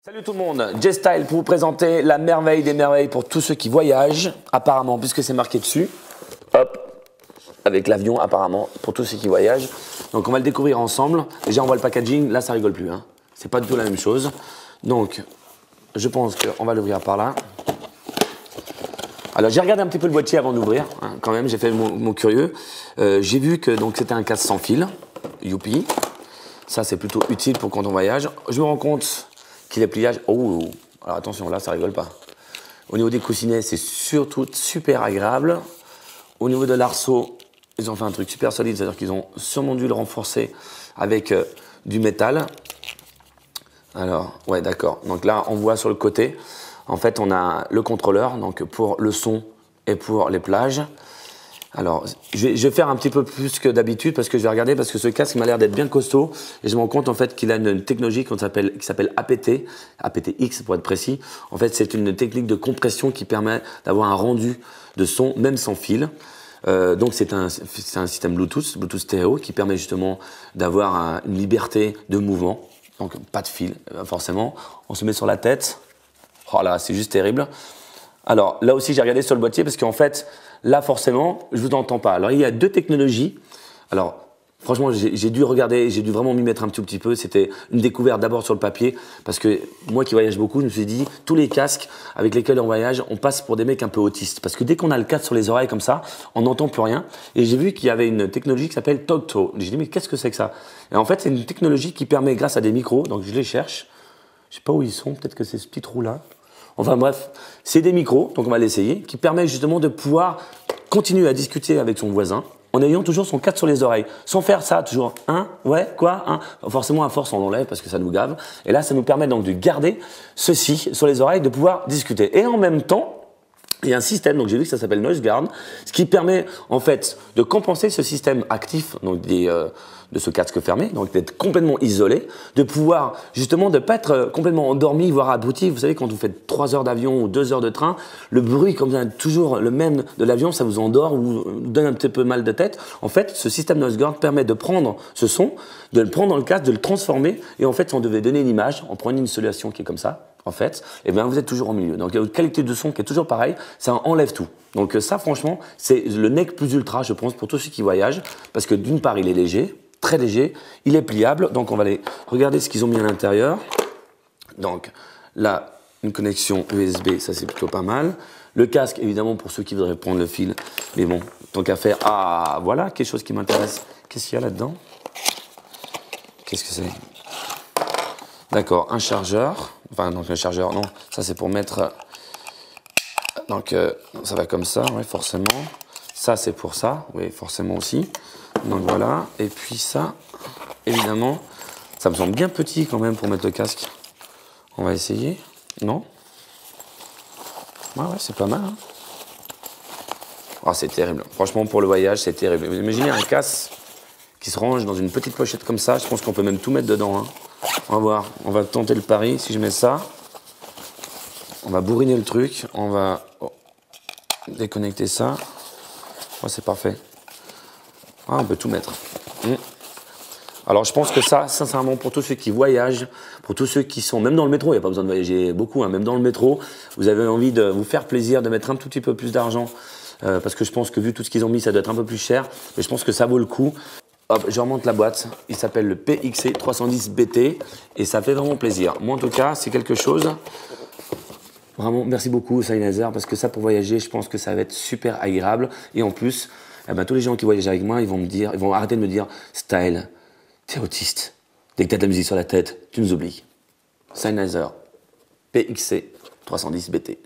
Salut tout le monde, J-Style pour vous présenter la merveille des merveilles pour tous ceux qui voyagent, apparemment, puisque c'est marqué dessus. Hop, avec l'avion apparemment, pour tous ceux qui voyagent. Donc on va le découvrir ensemble. Déjà on voit le packaging, là ça rigole plus, hein. C'est pas du tout la même chose. Donc je pense qu'on va l'ouvrir par là. Alors j'ai regardé un petit peu le boîtier avant d'ouvrir, hein, quand même, j'ai fait mon curieux. J'ai vu que c'était un casque sans fil, youpi. Ça c'est plutôt utile pour quand on voyage. Je me rends compte qu'il est pliage. Oh, alors attention, là ça rigole pas. Au niveau des coussinets, c'est surtout super agréable. Au niveau de l'arceau, ils ont fait un truc super solide, c'est-à-dire qu'ils ont sûrement dû le renforcer avec du métal. Alors, ouais, d'accord. Donc là, on voit sur le côté, en fait, on a le contrôleur, donc pour le son et pour les plages. Alors, je vais faire un petit peu plus que d'habitude parce que je vais regarder, parce que ce casque m'a l'air d'être bien costaud et je me rends compte en fait qu'il a une technologie qui s'appelle APT, APTX pour être précis. En fait, c'est une technique de compression qui permet d'avoir un rendu de son même sans fil. Donc c'est un système Bluetooth stéréo qui permet justement d'avoir une liberté de mouvement. Donc pas de fil forcément. On se met sur la tête. Oh là, c'est juste terrible. Alors là aussi j'ai regardé sur le boîtier parce qu'en fait là forcément je vous entends pas. Alors il y a deux technologies. Alors franchement j'ai dû regarder, j'ai dû vraiment m'y mettre un tout petit peu. C'était une découverte d'abord sur le papier parce que moi qui voyage beaucoup, je me suis dit tous les casques avec lesquels on voyage, on passe pour des mecs un peu autistes parce que dès qu'on a le casque sur les oreilles comme ça, on n'entend plus rien. Et j'ai vu qu'il y avait une technologie qui s'appelle TalkTo. J'ai dit mais qu'est-ce que c'est que ça? Et en fait c'est une technologie qui permet grâce à des micros, donc je les cherche. Je sais pas où ils sont, peut-être que c'est ce petit trou là. Enfin bref, c'est des micros, donc on va l'essayer, qui permet justement de pouvoir continuer à discuter avec son voisin en ayant toujours son casque sur les oreilles, sans faire ça, toujours ouais, quoi, forcément à force on l'enlève parce que ça nous gave, et là ça nous permet donc de garder ceci sur les oreilles, de pouvoir discuter. Et en même temps, il y a un système, donc j'ai vu que ça s'appelle Noise Guard, ce qui permet en fait de compenser ce système actif, donc de ce casque fermé, donc d'être complètement isolé, de pouvoir justement de ne pas être complètement endormi, voire abruti. Vous savez, quand vous faites 3 heures d'avion ou 2 heures de train, le bruit, comme c'est toujours le même de l'avion, ça vous endort ou vous donne un petit peu mal de tête. En fait, ce système Noise Guard permet de prendre ce son, de le prendre dans le casque, de le transformer, et en fait, si on devait donner une image, on prend une isolation qui est comme ça, en fait, et bien vous êtes toujours au milieu. Donc la qualité de son qui est toujours pareil, ça enlève tout. Donc ça franchement, c'est le nec plus ultra, je pense, pour tous ceux qui voyagent, parce que d'une part il est léger, très léger, il est pliable, donc on va aller regarder ce qu'ils ont mis à l'intérieur. Donc là, une connexion USB, ça c'est plutôt pas mal. Le casque, évidemment, pour ceux qui voudraient prendre le fil, mais bon, tant qu'à faire, voilà, quelque chose qui m'intéresse. Qu'est-ce qu'il y a là-dedans? Qu'est-ce que c'est? D'accord, un chargeur. Enfin, donc un chargeur, non, ça c'est pour mettre. Donc ça va comme ça, oui, forcément. Ça c'est pour ça, oui, forcément aussi. Donc voilà, et puis ça, évidemment, ça me semble bien petit quand même pour mettre le casque. On va essayer, non? Ouais, c'est pas mal. Hein. Oh, c'est terrible. Franchement, pour le voyage, c'est terrible. Vous imaginez un casque qui se range dans une petite pochette comme ça, je pense qu'on peut même tout mettre dedans. Hein. On va voir, on va tenter le pari. Si je mets ça, on va bourriner le truc, on va déconnecter ça. Oh, c'est parfait. On peut tout mettre. Alors je pense que ça, sincèrement, pour tous ceux qui voyagent, pour tous ceux qui sont, même dans le métro, il n'y a pas besoin de voyager beaucoup, hein, même dans le métro, vous avez envie de vous faire plaisir, de mettre un tout petit peu plus d'argent, parce que je pense que vu tout ce qu'ils ont mis, ça doit être un peu plus cher, mais je pense que ça vaut le coup. Hop, je remonte la boîte, il s'appelle le PXC 310 BT et ça fait vraiment plaisir. Moi en tout cas, c'est quelque chose, vraiment merci beaucoup Sennheiser parce que ça pour voyager, je pense que ça va être super agréable et en plus, tous les gens qui voyagent avec moi, ils vont arrêter de me dire « Style, t'es autiste, dès que t'as de la musique sur la tête, tu nous oublies. » Sennheiser PXC 310 BT.